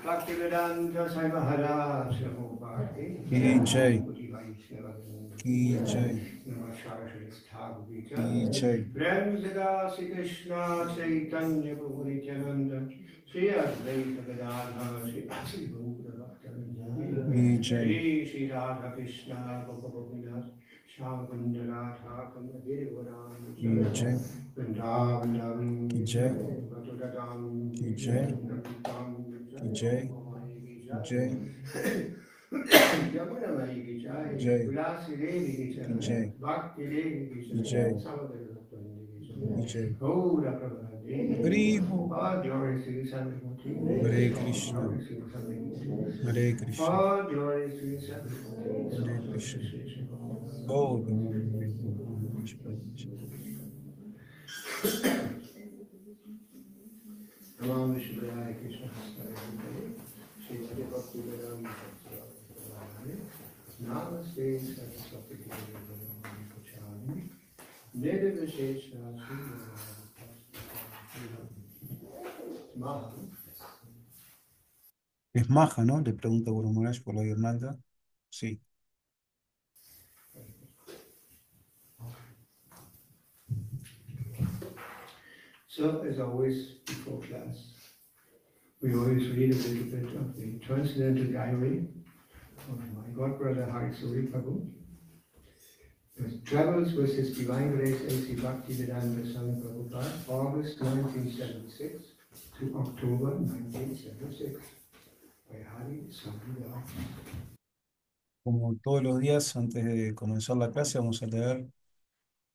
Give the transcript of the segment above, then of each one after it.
Bhaktivedanta Sai Maharaj Prabhupada Ki Jai, Gaudiya Vaishnava Ki Jai, Namaskar Shri Thakur Ki Jai, Prem Sada Sri Krishna Chaitanya Prabhu Nityananda Sri Advaita Gadadhar Sri Asi Gaura Bhaktivinoda Ki Jai, Sri Sri Radha Krishna Gopavinath Sham Kundalatha Kundagiravara Ki Jai, Vrindavan Ki Jai, Vatudadam Ki Jai, Namitam Ki Jai, Ki Jai, Yamuna Mari ki Ki jai, Jai, Tulasi Devi ki Ki jai, Jai, Bhakti Devi Ki ki jai, Jai, Samadhi Bhakti ki Ki jai, Jai. Gaura Prabhupada, Haribo, all glory to the Samadhi, Hare all Krishna, glory to the Samadhi, Hare Krishna, all glory to the Samadhi, Hare all Krishna. glory to Oh, Namah Vishwaya Krishna Shri Hare Bhakti Vedanta Namaste Saraswati Guru Nirvishesha Maha. es maja, ¿no? Le pregunta Guru Maharaj por la guirnalda. Sí. So, as always, before class, we always read a little bit of the transcendental diary of my godbrother Harisuri Prabhu, who travels with his Divine Grace A.C. Bhaktivedanta Swami Prabhupada, August 1976 to October 1976. By Hari Samhita. Como todos los días, antes de comenzar la clase, vamos a leer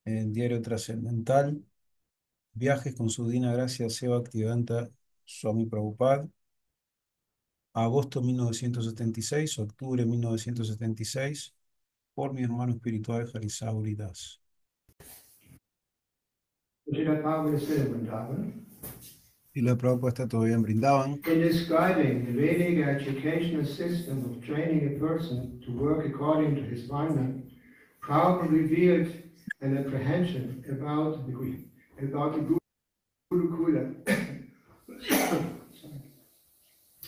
el diario trascendental, Viajes con su Divina Gracia Seva Bhaktivedanta Swami Prabhupada, agosto 1976, octubre 1976, por mi hermano espiritual Harisauri Das. Srila Prabhupada is still in Vrindavan. Y la Prabhupada está todavía en Brindavan. In describing the Vedic educational system of training a person to work according to his varna, Prabhupada revealed an apprehension about the Gurukula.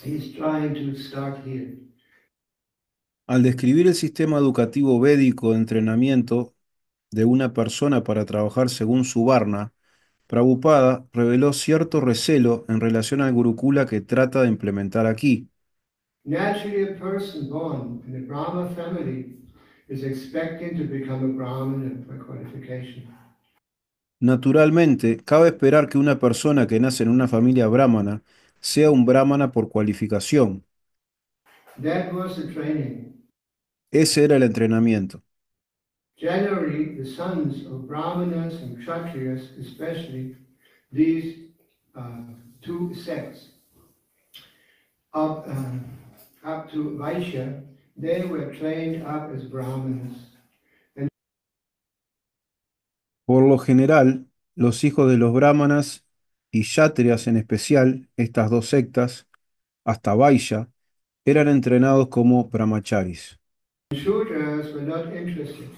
He's trying to start here. Al describir el sistema educativo védico de entrenamiento de una persona para trabajar según su varna, Prabhupada reveló cierto recelo en relación al Gurukula que trata de implementar aquí. Naturally, a person born in a Brahma family is expecting to become a Brahmin by qualification. Naturalmente, cabe esperar que una persona que nace en una familia brahmana sea un brahmana por cualificación. That was the training. Ese era el entrenamiento. Generally, the sons of Brahmanas and Kshatriyas, especially these two sects, up to Vaishya, they were trained up as Brahmanas. Por lo general, los hijos de los brahmanas y kshatriyas en especial, estas dos sectas, hasta Vaishya, eran entrenados como brahmacharis. Shudras were not interested.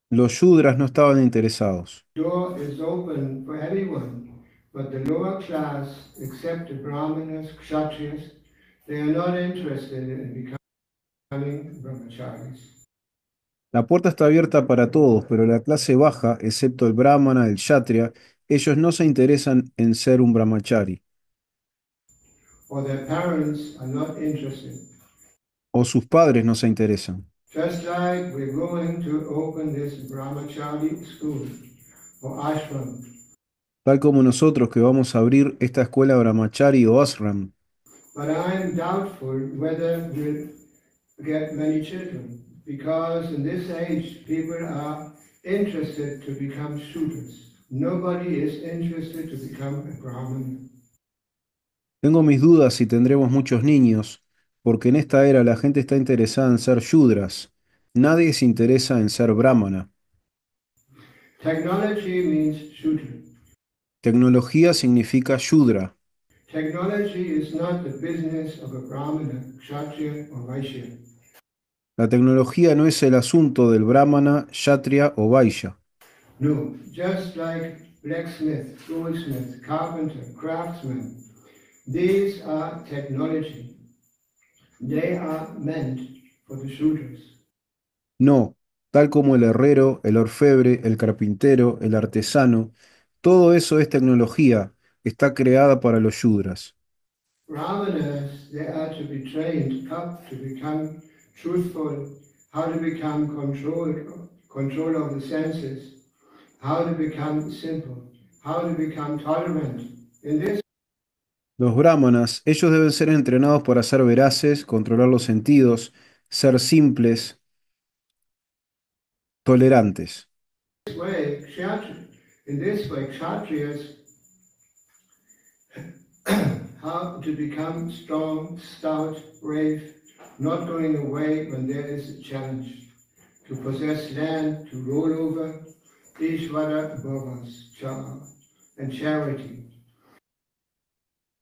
Los shudras no estaban interesados. The door is open for everyone, but the lower class, except the Brahmanas, Kshatriyas, they are not interested in becoming brahmacharis. La puerta está abierta para todos, pero la clase baja, excepto el brahmana, el kshatriya, ellos no se interesan en ser un brahmachari. Or their parents are not interested. O sus padres no se interesan. Just like we're going to open this brahmachari school or ashram. Tal como nosotros que vamos a abrir esta escuela brahmachari o ashram. But I'm doubtful whether we'll get many children, because in this age people are interested to become Shudras. Nobody is interested to become a Brahmin. Tengo mis dudas si tendremos muchos niños, porque en esta era la gente está interesada en ser shudras. Nadie se interesa en ser brahmana. Technology means Shudra. Tecnología significa shudra. Technology is not the business of a Brahmana, Kshatriya or Vaishya. La tecnología no es el asunto del brahmana, kshatriya o vaishya. No, just like blacksmith, goldsmith, carpenter, craftsman, These are technology. They are meant for the Shudras. No, tal como el herrero, el orfebre, el carpintero, el artesano, todo eso es tecnología, está creada para los Shudras. Brahmanas, they are to be trained up to become truthful, how to become control of the senses, how to become simple, how to become tolerant. In this, Los brahmanas, ellos deben ser entrenados para ser veraces, controlar los sentidos, ser simples, tolerantes. way, in this way, Kshatriyas, how to become strong, stout, brave, not going away when there is a challenge, to possess land, to rule over, Ishvara Bhavas, and charity.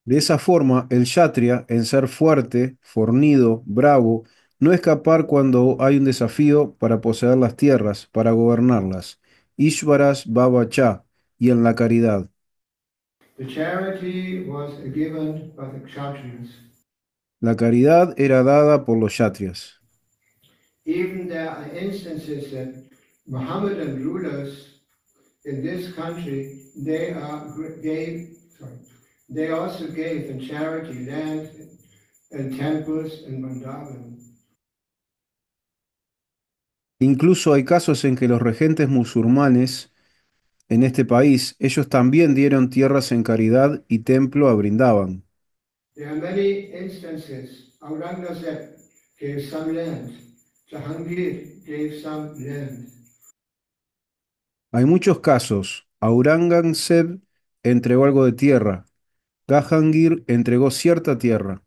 De esa forma, el kshatriya, en ser fuerte, fornido, bravo, no escapar cuando hay un desafío para poseer las tierras, para gobernarlas. Ishvaras Bhava Cha, y en la caridad. The charity was given by the Kshatriyas. La caridad era dada por los kshatriyas. Even there are instances that Mohammedan rulers in this country, they also gave in charity land and temples in Vrindavan. Incluso hay casos en que los regentes musulmanes en este país, ellos también dieron tierras en caridad y templo a Brindavan. There are many instances. Aurangzeb gave some land. Jahangir gave some land. Hay muchos casos. Aurangzeb entregó algo de tierra. Jahangir entregó cierta tierra.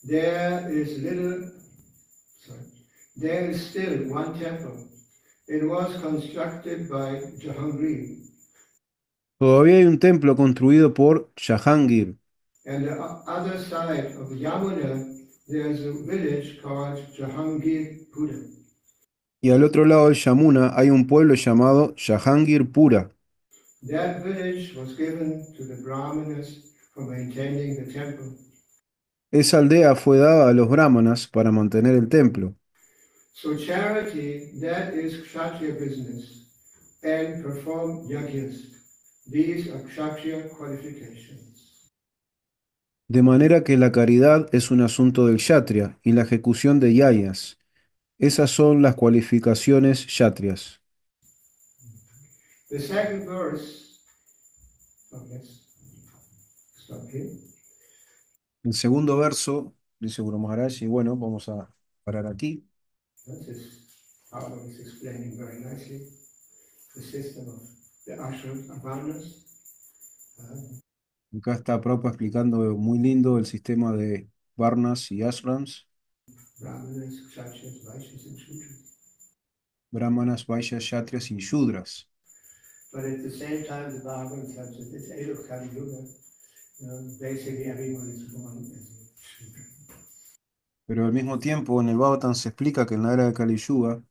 There is little, sorry, there is still one temple. It was constructed by Jahangir. Todavía hay un templo construido por Jahangir. And the other side of Yamuna, there's a village called Jahangirpura. Y al otro lado del Yamuna hay un pueblo llamado Jahangirpura. That village was given to the Brahmanas for maintaining the temple. Esa aldea fue dada a los brahmanas para mantener el templo. So charity, that is Kshatriya business, and perform yajnas. These are Kshatriya qualifications. De manera que la caridad es un asunto del kshatriya y la ejecución de yayas. Esas son las cualificaciones kshatriyas. The second verse, let's stop here. El segundo verso, dice Guru Maharaj, y bueno, vamos a parar aquí. This is Prabhupada is explaining very nicely the system of the ashrams, varnas. Acá está Prabhupada explicando muy lindo el sistema de varnas y ashrams, Brahmanas, Kshatriyas, Vaishyas, and Shudras. brahmanas, vaishyas, kshatriyas y shudras. But at the same time, the Bhagavatam says that this age of Kali Yuga, basically everyone is born as a Shudra. Pero al mismo tiempo en el Bhagavatam se explica que en la era de Kali Yuga,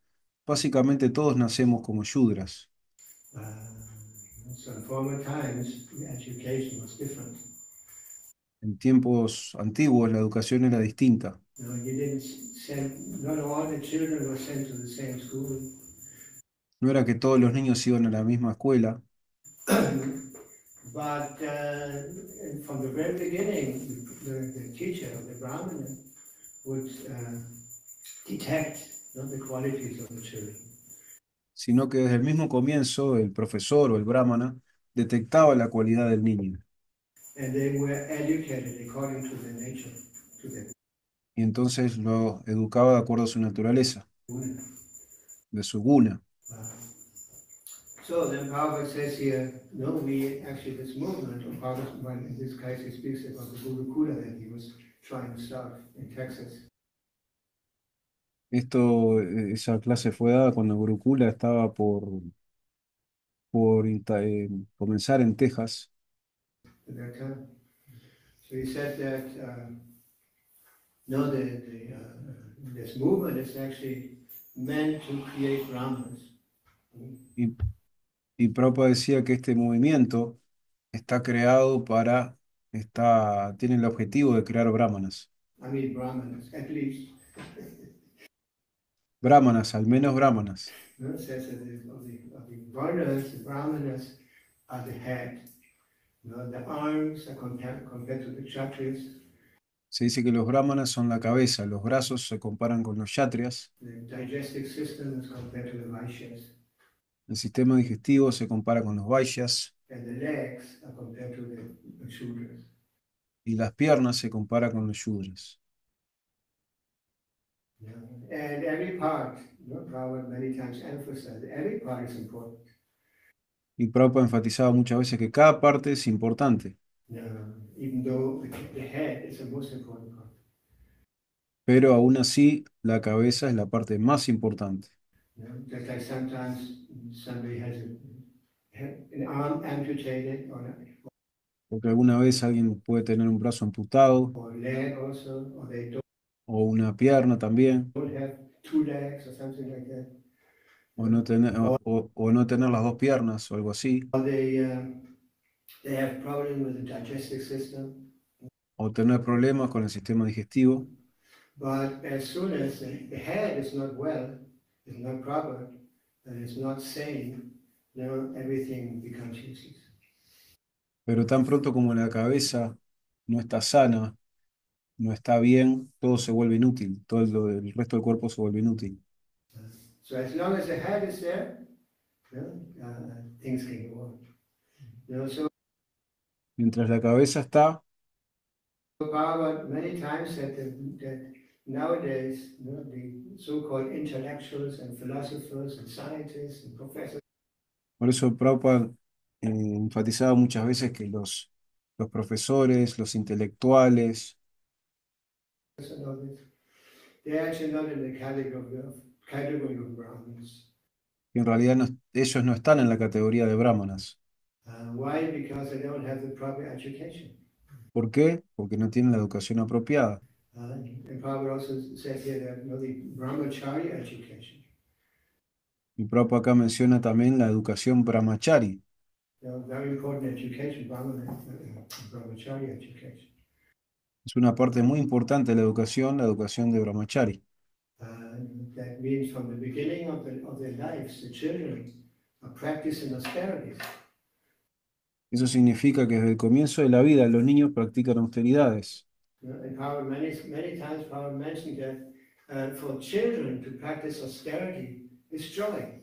básicamente todos nacemos como shudras. So in former times, the education was different. En tiempos antiguos la educación era distinta. You didn't send, not all the children were sent to the same school. No era que todos los niños iban a la misma escuela, But from the very beginning, the teacher, the Brahmana, would detect the qualities of the children. sino que desde el mismo comienzo el profesor o el brahmana detectaba la cualidad del niño. And they were educated according to their nature, to their Y entonces lo educaba de acuerdo a su naturaleza, guna. de su guna. So then Prabhupada says here, no, we actually, this movement of Prabhupada, in this case, he speaks about the Gurukula that he was trying to start in Texas. Esa clase fue dada cuando Gurukula estaba por comenzar en Texas. At that time. So he said that, no, this movement is actually meant to create Brahmanas. Y Prabhupada decía que este movimiento está creado para tiene el objetivo de crear brahmanas. I mean brahmanas, at least. Brahmanas, al menos brahmanas. No, it says that of the varnas, the brahmanas are the head. No, the arms are compared to the kshatriyas. Se dice que los brahmanas son la cabeza, los brazos se comparan con los kshatriyas, The digestive system is compared to the vaishyas. el sistema digestivo se compara con los vaishyas And the legs are compared to the shudras. y las piernas se compara con los shudras. Yeah. And every part, Prabhupada many times emphasized, every part is important. Y Prabhupada enfatizaba muchas veces que cada parte es importante, Even though the head is the most important part. pero aún así la cabeza es la parte más importante. Just like sometimes somebody has an arm amputated Porque alguna vez alguien puede tener un brazo amputado or leg also, or they o una pierna también, don't have two legs or something like that. o no tener las dos piernas o algo así, Or they have problem with the digestive system. o tener problemas con el sistema digestivo. But as soon as the head is not well, is not proper, and is not sane, everything becomes useless. Pero tan pronto como la cabeza no está sana, no está bien, todo se vuelve inútil, el resto del cuerpo se vuelve inútil. So as long as the head is there, things can go on. So Mientras la cabeza está, Bhagavad many times said that nowadays, the so-called intellectuals and philosophers and scientists and professors por eso Prabhupada enfatizaba muchas veces que los profesores, los intelectuales, and all this, they're actually not in the category of Brahmins. que en realidad ellos no están en la categoría de brahmanas. Why? Because they don't have the proper education. ¿Por qué? Porque no tienen la educación apropiada. And Prabhupada also said here that the brahmacharya education, Y Prabhupada acá menciona también la educación brahmachari. very important education, brahmacharya education. Es una parte muy importante de la educación de brahmachari. That means from the beginning of their lives, the children are practicing austerities. Eso significa que desde el comienzo de la vida los niños practican austeridades. And Prabhupada many times Prabhupada mentioned that for children to practice austerity is joy.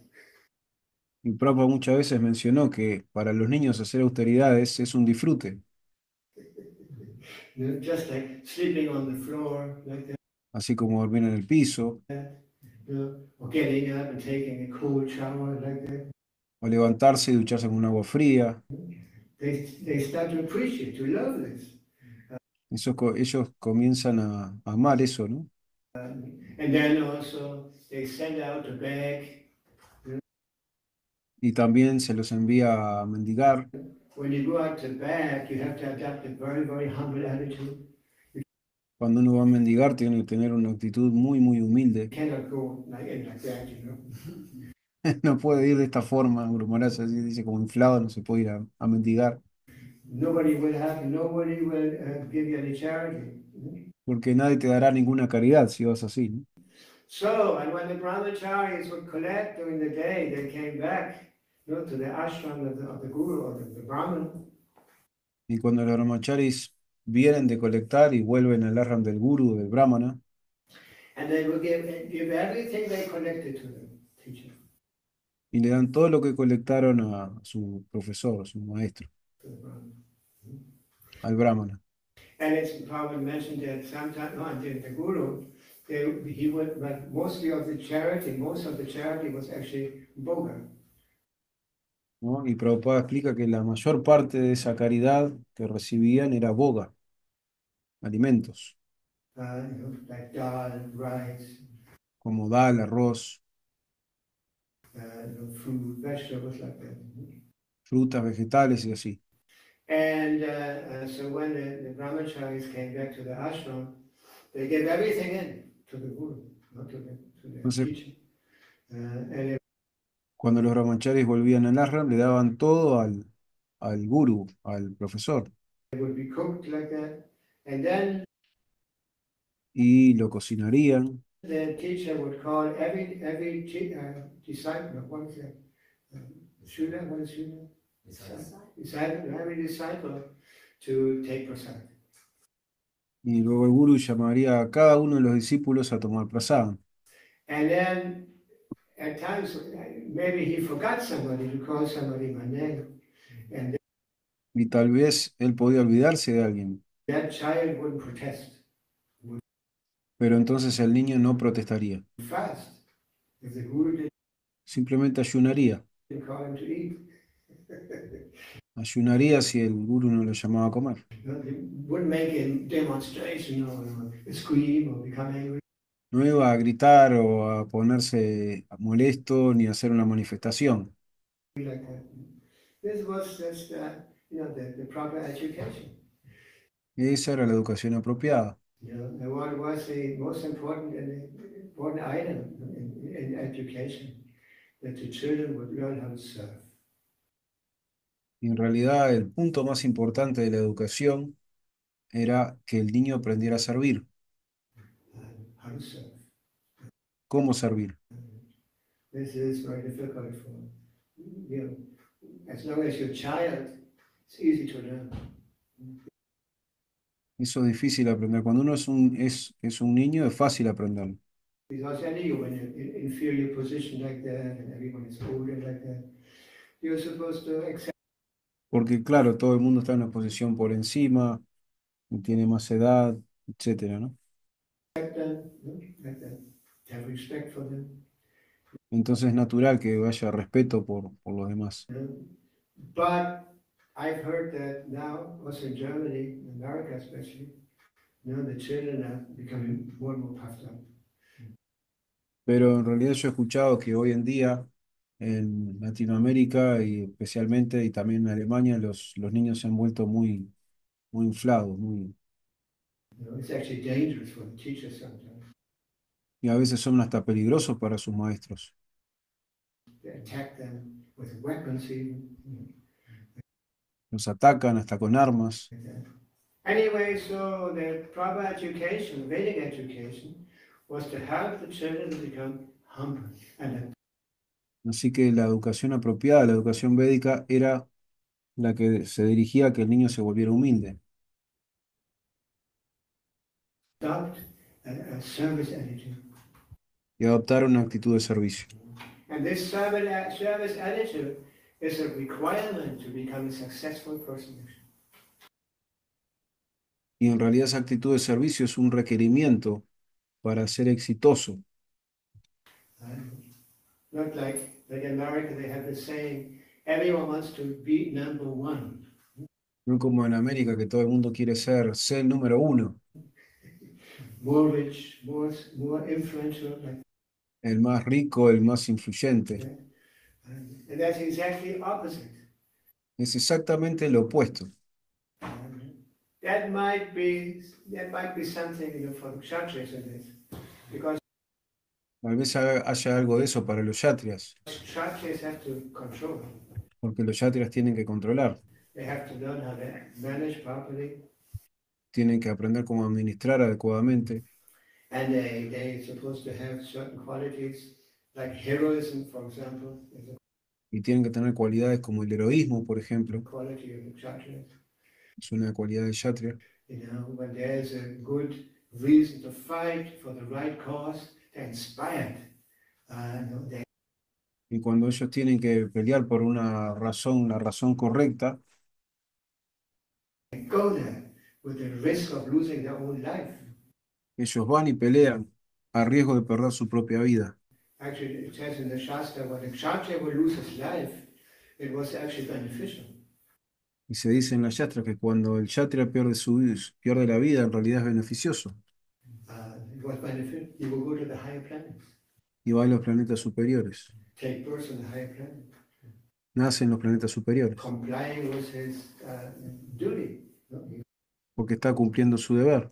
Y Prabhupada muchas veces mencionó que para los niños hacer austeridades es un disfrute, Just like sleeping on the floor, like that, así como dormir en el piso, or getting up and taking a cold shower, like that. o levantarse y ducharse con agua fría. They start to appreciate, to love this. Ellos comienzan a amar eso, ¿no? And then also they send out a bag. Y también se los envía a mendigar. When you go out to beg, you have to adopt a very, very humble attitude. Cuando uno va a mendigar tiene que tener una actitud muy, muy humilde. You cannot go like that, No puede ir de esta forma, Guru Maharaj así dice, como inflado, no se puede ir a mendigar, Nobody will give you any charity. porque nadie te dará ninguna caridad si vas así, ¿no? So, and when the brahmacharis would collect during the day, they came back, to the ashram of the guru or the brahman. Y cuando los brahmacharis vienen de colectar y vuelven al ashram del guru, del brahmana, And they would give everything they collected to the teacher, y le dan todo lo que colectaron a su profesor, a su maestro, to the brahman. al brahmana. And it's probably mentioned that sometimes, no, and the guru, he would, but mostly of the charity, most of the charity was actually boga. ¿No? Y Prabhupada explica que la mayor parte de esa caridad que recibían era boga, alimentos, Like dal, rice, como dal, arroz, fruit, vegetables like that. frutas, vegetales y así. And so when the brahmacharis came back to the ashram, they gave everything in to the guru, not to the Entonces, teacher. And cuando los brahmacharis volvían al ashram, le daban todo al guru, al profesor. it would be cooked like that. And then y lo cocinarían. the teacher would call every disciple, what is it? Student, what is student? Disciple, every disciple to take prasad. Y luego el gurú llamaría a cada uno de los discípulos a tomar prasad. And then at times, maybe he forgot somebody to call somebody by name. And Y tal vez él podía olvidarse de alguien, that child wouldn't protest, pero entonces el niño no protestaría. would fast. If the guru Simplemente ayunaría. didn't call him to eat, Ayunaría si el gurú no lo llamaba a comer. they wouldn't make a demonstration or scream or become angry No iba a gritar o a ponerse molesto ni a hacer una manifestación. like that. This was just, the proper education. Esa era la educación apropiada. And what was the most important important item in education, that the children would learn how to serve. Y en realidad el punto más importante de la educación era que el niño aprendiera a servir. How to serve. ¿Cómo servir? This is very difficult for as long as you're a child, it's easy to learn. Eso es difícil aprender. Cuando uno es un niño es fácil aprenderlo. Because anyway, when you're in inferior position like that, and everyone is older like that, you're supposed to accept Porque claro, todo el mundo está en una posición por encima, y tiene más edad, etcétera, ¿no? them, like that, have respect for them. Entonces es natural que haya respeto por los demás. But I've heard that now, also in Germany, America especially, the children are becoming more and more puffed up. Pero en realidad yo he escuchado que hoy en día en Latinoamérica y especialmente y también en Alemania los niños se han vuelto muy inflados, It's actually dangerous for the teachers sometimes. y a veces son hasta peligrosos para sus maestros. They attack them with weapons even. Los atacan hasta con armas. Like that. Anyway, so the proper education, Vedic education, was to help the children to become humble and Así que la educación apropiada, la educación védica, era la que se dirigía a que el niño se volviera humilde adopt a service attitude. y adoptar una actitud de servicio. And this service attitude is a requirement to become a successful person. Y en realidad esa actitud de servicio es un requerimiento para ser exitoso. Not like in America, they have the saying, everyone wants to be number one. No como en América, que todo el mundo quiere ser el número uno, More rich, more influential. Like, el más rico, el más influyente. yeah. And that's exactly opposite. Es exactamente lo opuesto. That might be something for the kshatriyas in this, because Tal vez haya algo de eso para los yatrias, kshatriyas have to control. porque los yatrias tienen que controlar, They have to learn how to manage properly, tienen que aprender cómo administrar adecuadamente and they're supposed to have certain qualities, like heroism, for example, is a y tienen que tener cualidades como el heroísmo, por ejemplo, quality of the kshatriyas. es una cualidad de yatria. When there's a good reason to fight for the right cause, they're inspired. They Y cuando ellos tienen que pelear por una razón correcta, go there with the risk of losing their own life. ellos van y pelean a riesgo de perder su propia vida. Actually, it says in the Shastra, when a kshatriya would lose his life, it was actually beneficial. Y se dice en la yatra que cuando el yatria pierde la vida, en realidad es beneficioso. It was beneficial. He will go to the higher planets, Y va a los planetas superiores. take birth in the higher planet, Nace en los planetas superiores. complying with his duty, Porque está cumpliendo su deber,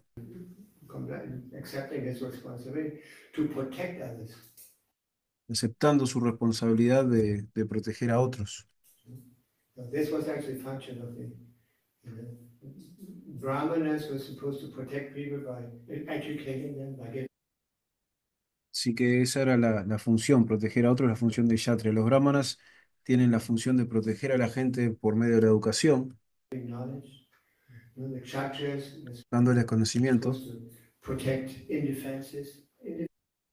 accepting his responsibility to protect others. aceptando su responsabilidad de proteger a otros. So this was actually function of the Brahmanas were supposed to protect people by educating them, by giving. Así que esa era la función, proteger a otros, la función de Kshatriya. Los brahmanas tienen la función de proteger a la gente por medio de la educación, Knowledge. The kshatriyas were dándoles conocimiento, supposed to protect indefenses,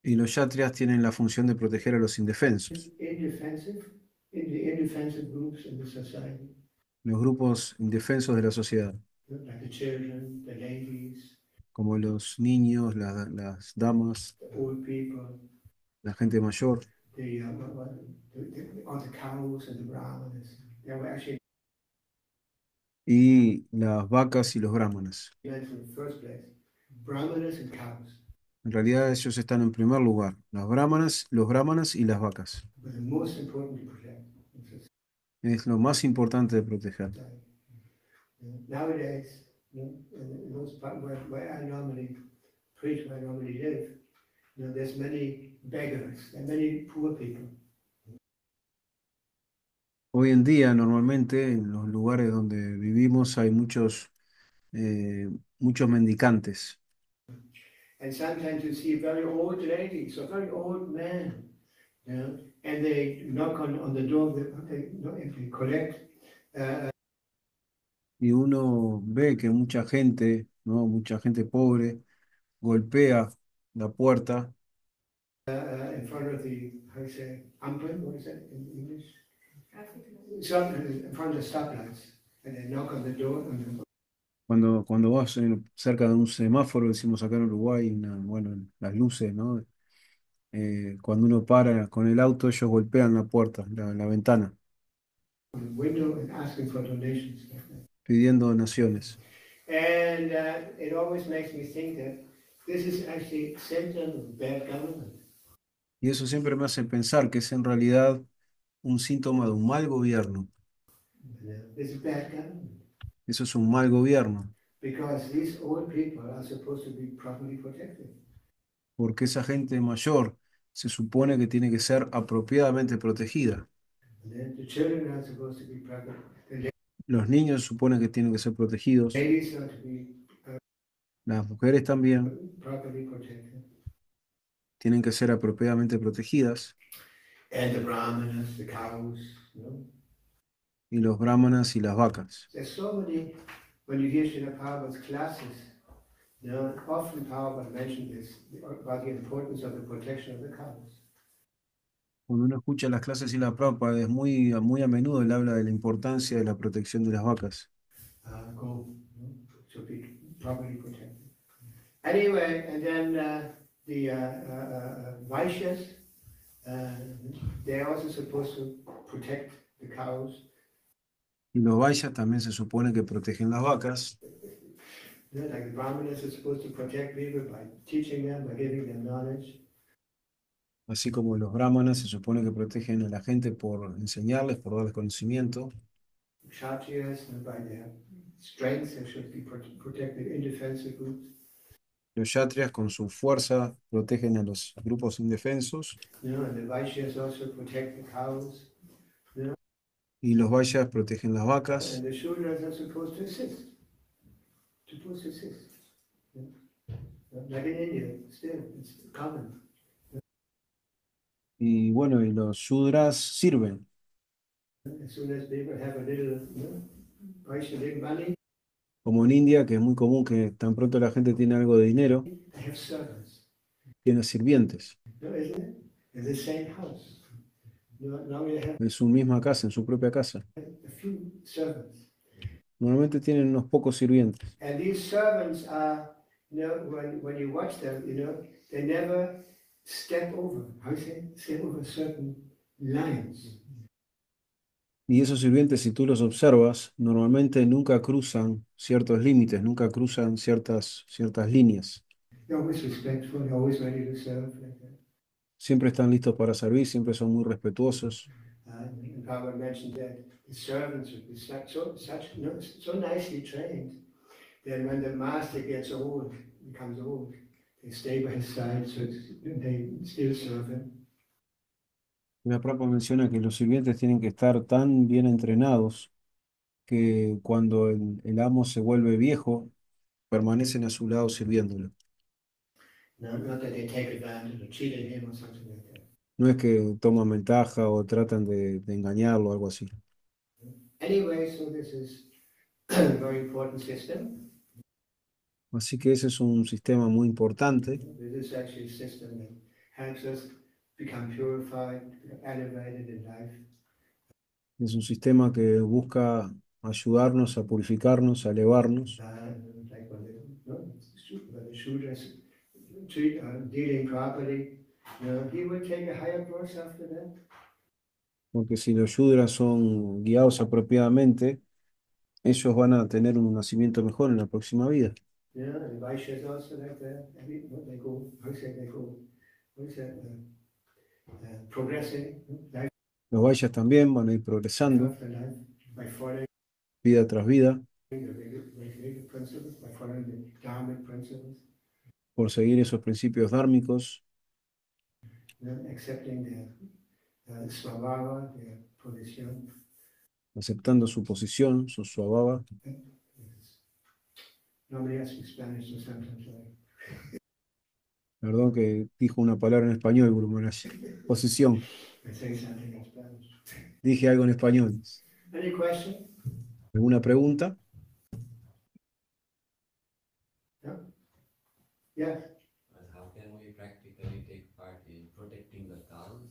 y los kshatriyas tienen la función de proteger a los indefensos, indefensive, in the indefensive groups in the society, los grupos indefensos de la sociedad, like the children, the ladies, como los niños, las damas, the old people, la gente mayor all the cows and the brahmanas. They were actually y las vacas y los brahmanas. meant in the first place, brahmanas and cows. En realidad ellos están en primer lugar, las brahmanas, los brahmanas y las vacas. But the most important to protect in society. Es lo más importante de proteger. Nowadays, in those parts where I normally preach, where I normally live, there's many beggars and many poor people. Hoy en día, normalmente, en los lugares donde vivimos hay muchos mendicantes. And sometimes you see very old ladies or very old men, and they knock on the door, they collect. Y uno ve que mucha gente, ¿no? Mucha gente pobre golpea la puerta In front of the, how you say, Ampel, what is that in English? In front of the stoplights, and they knock on the door. cuando vas cerca de un semáforo, decimos acá en Uruguay, bueno, las luces, ¿no? Cuando uno para con el auto, ellos golpean la puerta, la ventana, On the window and asking for donations. pidiendo donaciones. And it always makes me think that this is actually symptom of bad government. Y eso siempre me hace pensar que es en realidad un síntoma de un mal gobierno. This is bad government. Eso es un mal gobierno, Because these old people are supposed to be properly protected. porque esa gente mayor se supone que tiene que ser apropiadamente protegida. And then the children are supposed to be properly. The Los niños se supone que tienen que ser protegidos, ladies are to be las mujeres también properly protected. tienen que ser apropiadamente protegidas, And the brahmanas, the cows, y los brahmanas y las vacas. There's so many, when you hear Srila Prabhupada's classes, often Prabhupada mentioned this, about the importance of the protection of the cows. Cuando uno escucha las clases y la Prabhupada, es muy a menudo él habla de la importancia de la protección de las vacas. Go, to be properly protected. Anyway, and then the Vaishyas, they're also supposed to protect the cows. Y los vaishyas también se supone que protegen las vacas, Like the Brahmanas are supposed to protect people by teaching them, by giving them knowledge. así como los brahmanas se supone que protegen a la gente por enseñarles, por darles conocimiento. Kshatriyas, by their strength, they should be protected in defensive groups. Los kshatriyas con su fuerza protegen a los grupos indefensos And the Vaishyas also protect the cows. y los vaishyas protegen las vacas. And the Shudras are supposed to assist. Supposed to assist. Like in India, still, it's common. Y bueno, y los shudras sirven. As soon as people have a little, Vaishya, little money, Como en India, que es muy común que tan pronto la gente tiene algo de dinero, they have servants. tiene sirvientes Isn't it? In the same house. Now you have en su misma casa, en su propia casa. a few servants. Normalmente tienen unos pocos sirvientes. And these servants are, when you watch them, they never step over, how you say, step over certain lines. Y esos sirvientes, si tú los observas, normalmente nunca cruzan ciertos límites, nunca cruzan ciertas líneas. They're always respectful, they're always ready to serve. Like that. Siempre están listos para servir, siempre son muy respetuosos. And Baba mentioned that the servants would be so nicely trained that when the master gets old, becomes old, they stay by his side so they still serve him. La Prabhupada menciona que los sirvientes tienen que estar tan bien entrenados que cuando el amo se vuelve viejo, permanecen a su lado sirviéndolo. Not that they take advantage or cheated him or something like that. No es que toman ventaja o tratan de engañarlo o algo así. Anyway, so this is a very important system. Así que ese es un sistema muy importante. This is actually a system that helps us become purified, elevated in life. Es un sistema que busca ayudarnos a purificarnos, a elevarnos, Like when when the Shudras dealing properly, he would take a higher course after that. porque si los yudras son guiados apropiadamente, ellos van a tener un nacimiento mejor en la próxima vida. And Vaishyas also like that. They go, how say they go, how say, progressing, life Los vaishyas también van a ir progresando after life, by following vida tras vida the Vedic principles, by following the Dharmic principles, por seguir esos principios dármicos, accepting their swabhava, their position. aceptando su posición, su svabhava. Nobody has to speak Spanish, so sometimes Perdón que dijo una palabra en español, Guru Maharaj. Posición. I say something in Spanish. Dije algo en español. Any question? ¿Alguna pregunta? Yeah? Yeah. And how can we practically take part in protecting the cows?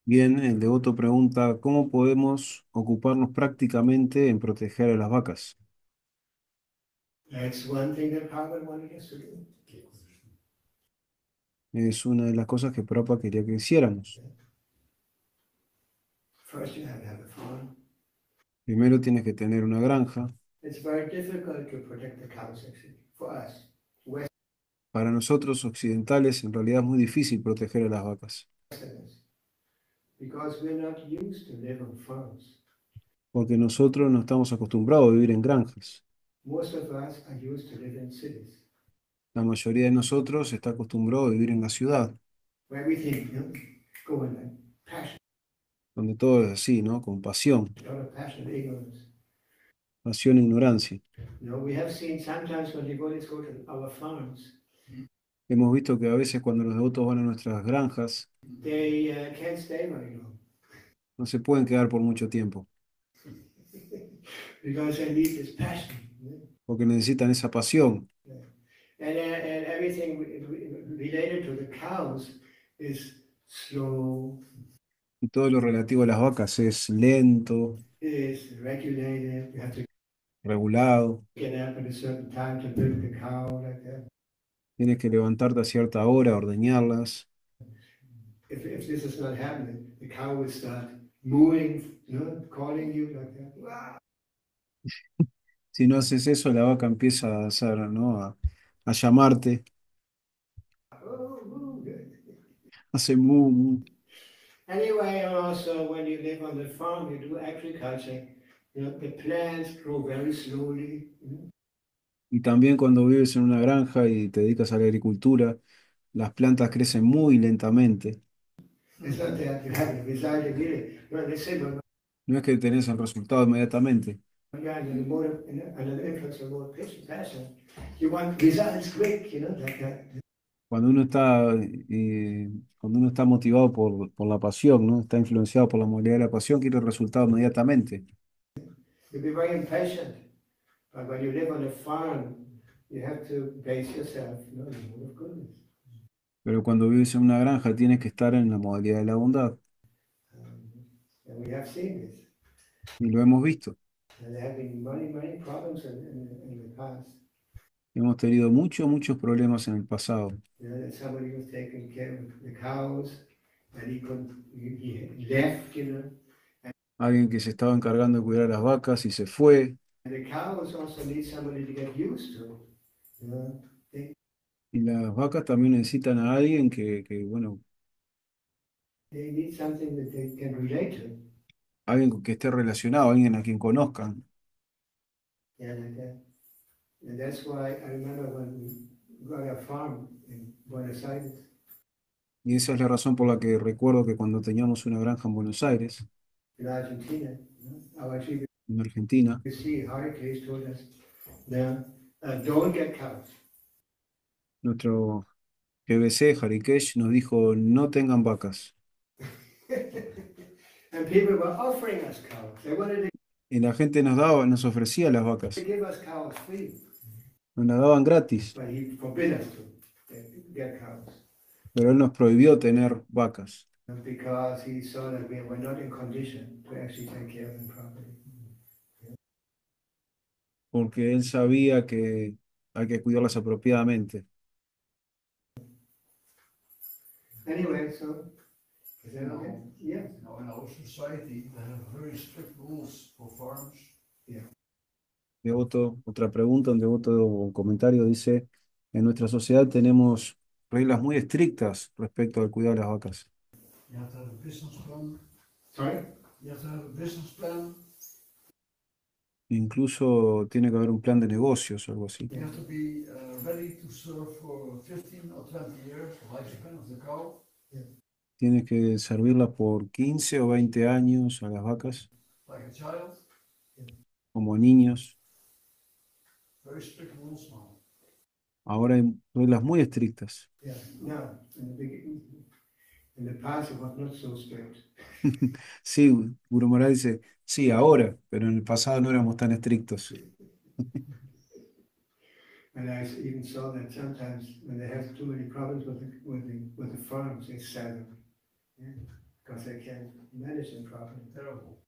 Bien, el devoto pregunta, ¿cómo podemos ocuparnos prácticamente en proteger a las vacas? That's one thing that Prabhupada wanted us to do. Es una de las cosas que Prabhupada quería que hiciéramos. First you have to have a farm. Primero tienes que tener una granja. It's very difficult to protect the cows actually, for us. Para nosotros occidentales, en realidad es muy difícil proteger a las vacas, Westerners, because we're not used to live on farms. porque nosotros no estamos acostumbrados a vivir en granjas. Most of us are used to live in cities, La mayoría de nosotros está acostumbrado a vivir en la ciudad, where everything, go in like passion, donde todo es así, ¿no? Con pasión, a lot of passion, ignorance. pasión e ignorancia. We have seen sometimes when devotees go to our farms, Hemos visto que a veces cuando los devotos van a nuestras granjas, they can't stay very long no se pueden quedar por mucho tiempo, because they need this passion. porque necesitan esa pasión. And everything related to the cows is slow, Y todo lo relativo a las vacas es lento, is regulated. You have to regulado. get up at a certain time to milk the cow, like that. Tienes que levantarte a cierta hora, ordeñarlas. If this is not happening, the cow will start mooing, calling you like that. Wow. Si no haces eso, la vaca empieza a hacer, ¿no? A llamarte, Oh, moo. hace mu, mu. Anyway, also when you live on the farm, you do agriculture. The plants grow very slowly. Y también cuando vives en una granja y te dedicas a la agricultura, las plantas crecen muy lentamente. It's not that you have the result immediately. They say, well, No es que tenés el resultado inmediatamente. yeah, and the more, under the influence of more passion, you want results quick, like that. Cuando uno está motivado por la pasión, ¿no? Está influenciado por la modalidad de la pasión, quiere el resultado inmediatamente. You'll be very impatient. But when you live on a farm, you have to base yourself, on the word of goodness. Pero cuando vives en una granja, tienes que estar en la modalidad de la bondad. And we have seen this. Y lo hemos visto. And there have been many problems in the past. Hemos tenido muchos problemas en el pasado. That somebody was taking care of the cows, and he left. Alguien que se estaba encargando de cuidar a las vacas y se fue. And the cows also need somebody to get used to. Y las vacas también necesitan a alguien bueno, They need something that they can relate to. alguien que esté relacionado, alguien a quien conozcan. Yeah, like that. And that's why I remember when we got a farm in Buenos Aires, Y esa es la razón por la que recuerdo que cuando teníamos una granja en Buenos Aires, in Argentina, our chief en Argentina, see Hare Krishna told us, Now, don't get cows. Nuestro GBC, Harikesh, nos dijo, no tengan vacas. And people were offering us cows. They wanted to Y la gente nos ofrecía las vacas, give us cows free, nos las daban gratis, but he forbid us to get cows pero él nos prohibió tener vacas, because he saw that we were not in condition to actually take care of them properly. porque él sabía que hay que cuidarlas apropiadamente. Anyway, so is that okay? No. Yeah. Now, in our society, they have very strict rules for farms. Devoto, otra pregunta, un devoto o comentario dice, en nuestra sociedad tenemos reglas muy estrictas respecto al cuidar las vacas. You have to have a business plan. Sorry? You have to have a business plan. Incluso tiene que haber un plan de negocios o algo así. You have to be ready to serve for 15 or 20 years, the lifespan of the cow. Tienes que servirla por 15 o 20 años a las vacas, Like a child. como niños. Very strict rules now. Ahora hay reglas muy estrictas. Yeah. No, in the past it was not so strict. Sí, Guru Maharaj dice, sí, ahora, pero en el pasado no éramos tan estrictos. And I even saw that sometimes when they have too many problems with the farms, they sell them. Yeah? Because they can't manage them properly. Terrible.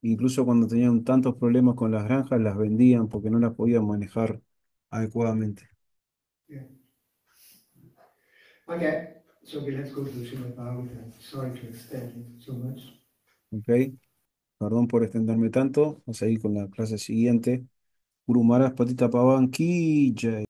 Incluso cuando tenían tantos problemas con las granjas, las vendían porque no las podían manejar adecuadamente. Okay, so let's go to Srimad Bhagavatam. Sorry to extend it so much. ¿Ok? Perdón por extenderme tanto. Vamos a ir con la clase siguiente. Guru Maharaj Patita Pavan Ki Jai.